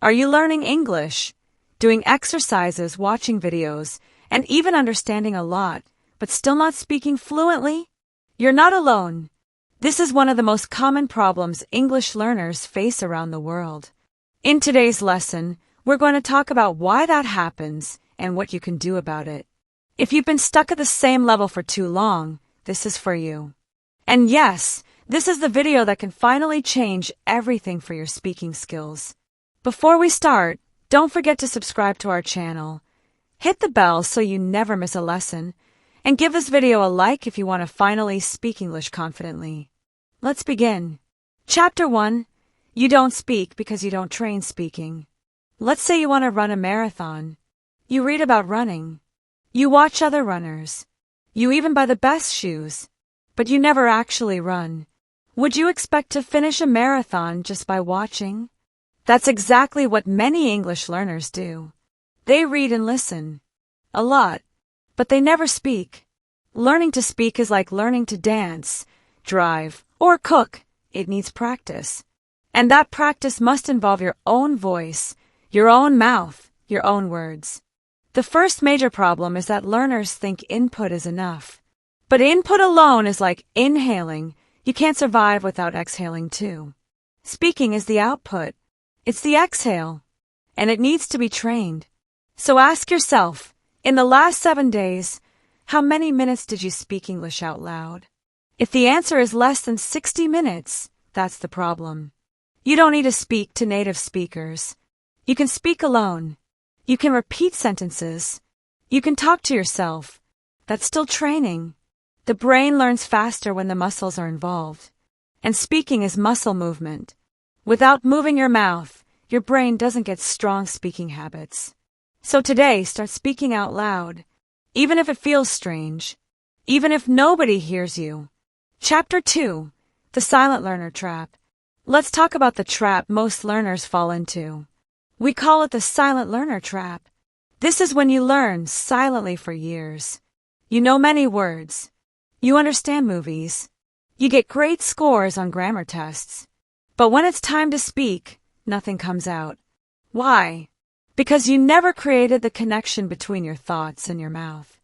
Are you learning English, doing exercises, watching videos, and even understanding a lot, but still not speaking fluently? You're not alone. This is one of the most common problems English learners face around the world. In today's lesson, we're going to talk about why that happens and what you can do about it. If you've been stuck at the same level for too long, this is for you. And yes, this is the video that can finally change everything for your speaking skills. Before we start, don't forget to subscribe to our channel. Hit the bell so you never miss a lesson, and give this video a like if you want to finally speak English confidently. Let's begin. Chapter 1. You don't speak because you don't train speaking. Let's say you want to run a marathon. You read about running. You watch other runners. You even buy the best shoes. But you never actually run. Would you expect to finish a marathon just by watching? That's exactly what many English learners do. They read and listen. A lot. But they never speak. Learning to speak is like learning to dance, drive, or cook. It needs practice. And that practice must involve your own voice, your own mouth, your own words. The first major problem is that learners think input is enough. But input alone is like inhaling. You can't survive without exhaling too. Speaking is the output. It's the exhale. And it needs to be trained. So ask yourself, in the last 7 days, how many minutes did you speak English out loud? If the answer is less than 60 minutes, that's the problem. You don't need to speak to native speakers. You can speak alone. You can repeat sentences. You can talk to yourself. That's still training. The brain learns faster when the muscles are involved. And speaking is muscle movement. Without moving your mouth, your brain doesn't get strong speaking habits. So today, start speaking out loud, even if it feels strange, even if nobody hears you. Chapter 2. The Silent Learner Trap. Let's talk about the trap most learners fall into. We call it the silent learner trap. This is when you learn silently for years. You know many words. You understand movies. You get great scores on grammar tests. But when it's time to speak, nothing comes out. Why? Because you never created the connection between your thoughts and your mouth.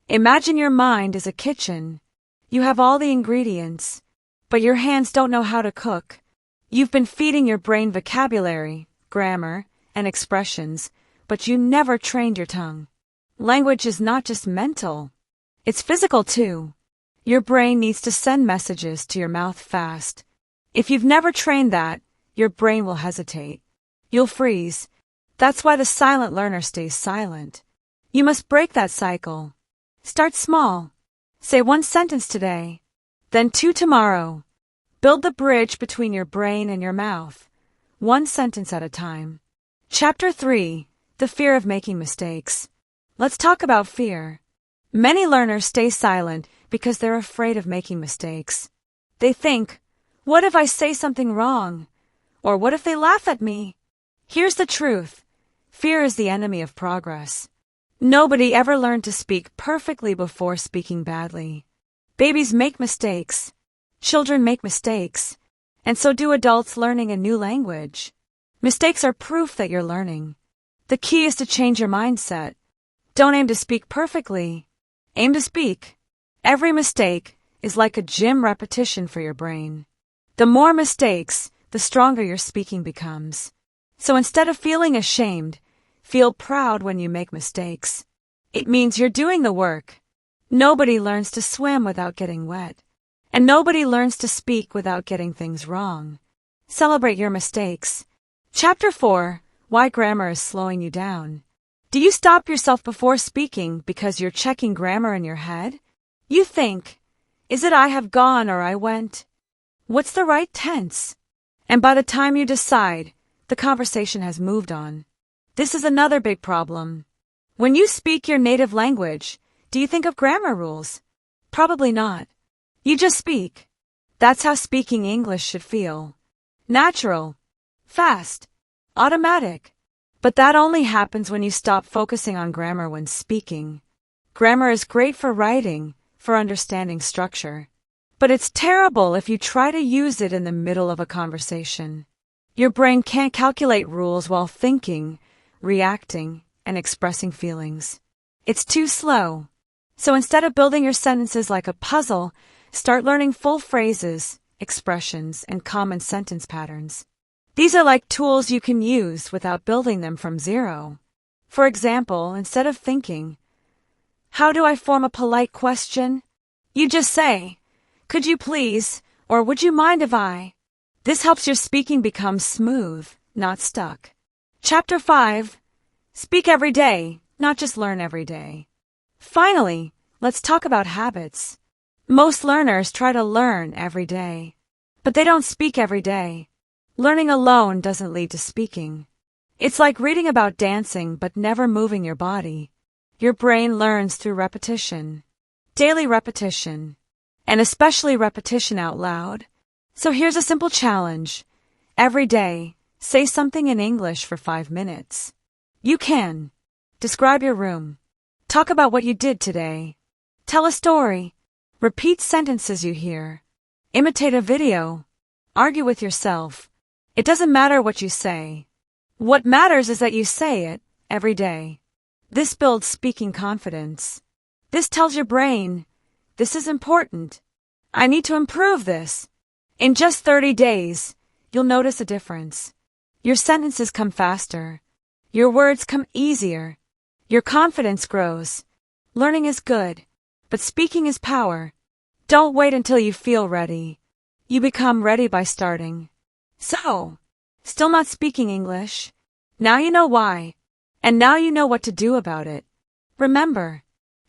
Imagine your mind is a kitchen. You have all the ingredients, but your hands don't know how to cook. You've been feeding your brain vocabulary, grammar, and expressions, but you never trained your tongue. Language is not just mental. It's physical too. Your brain needs to send messages to your mouth fast. If you've never trained that, your brain will hesitate. You'll freeze. That's why the silent learner stays silent. You must break that cycle. Start small. Say 1 sentence today, then 2 tomorrow. Build the bridge between your brain and your mouth, 1 sentence at a time. Chapter 3. The Fear of Making Mistakes. Let's talk about fear. Many learners stay silent because they're afraid of making mistakes. They think, what if I say something wrong? Or what if they laugh at me? Here's the truth. Fear is the enemy of progress. Nobody ever learned to speak perfectly before speaking badly. Babies make mistakes. Children make mistakes. And so do adults learning a new language. Mistakes are proof that you're learning. The key is to change your mindset. Don't aim to speak perfectly. Aim to speak. Every mistake is like a gym repetition for your brain. The more mistakes, the stronger your speaking becomes. So instead of feeling ashamed, feel proud when you make mistakes. It means you're doing the work. Nobody learns to swim without getting wet. And nobody learns to speak without getting things wrong. Celebrate your mistakes. Chapter 4. Why grammar is slowing you down. Do you stop yourself before speaking because you're checking grammar in your head? You think, is it I have gone or I went? What's the right tense? And by the time you decide, the conversation has moved on. This is another big problem. When you speak your native language, do you think of grammar rules? Probably not. You just speak. That's how speaking English should feel. Natural. Fast. Automatic. But that only happens when you stop focusing on grammar when speaking. Grammar is great for writing, for understanding structure. But it's terrible if you try to use it in the middle of a conversation. Your brain can't calculate rules while thinking, reacting, and expressing feelings. It's too slow. So instead of building your sentences like a puzzle, start learning full phrases, expressions, and common sentence patterns. These are like tools you can use without building them from zero. For example, instead of thinking, "How do I form a polite question?" you just say, "Could you please?" or "Would you mind if I?" This helps your speaking become smooth, not stuck. Chapter 5. Speak every day, not just learn every day. Finally, let's talk about habits. Most learners try to learn every day, but they don't speak every day. Learning alone doesn't lead to speaking. It's like reading about dancing but never moving your body. Your brain learns through repetition. Daily repetition. And especially repetition out loud. So here's a simple challenge. Every day, say something in English for 5 minutes. You can. Describe your room. Talk about what you did today. Tell a story. Repeat sentences you hear. Imitate a video. Argue with yourself. It doesn't matter what you say. What matters is that you say it every day. This builds speaking confidence. This tells your brain, this is important. I need to improve this. In just 30 days, you'll notice a difference. Your sentences come faster. Your words come easier. Your confidence grows. Learning is good, but speaking is power. Don't wait until you feel ready. You become ready by starting. So, still not speaking English? Now you know why. And now you know what to do about it. Remember,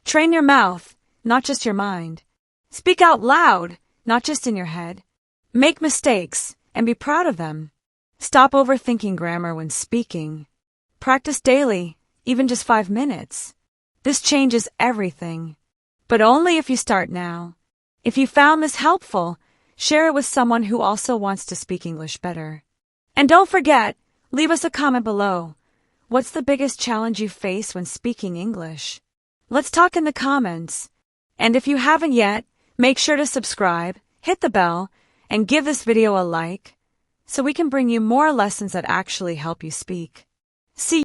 train your mouth, not just your mind. Speak out loud, not just in your head. Make mistakes, and be proud of them. Stop overthinking grammar when speaking. Practice daily, even just 5 minutes. This changes everything. But only if you start now. If you found this helpful, share it with someone who also wants to speak English better. And don't forget, leave us a comment below. What's the biggest challenge you face when speaking English? Let's talk in the comments. And if you haven't yet, make sure to subscribe, hit the bell, and give this video a like, so we can bring you more lessons that actually help you speak. See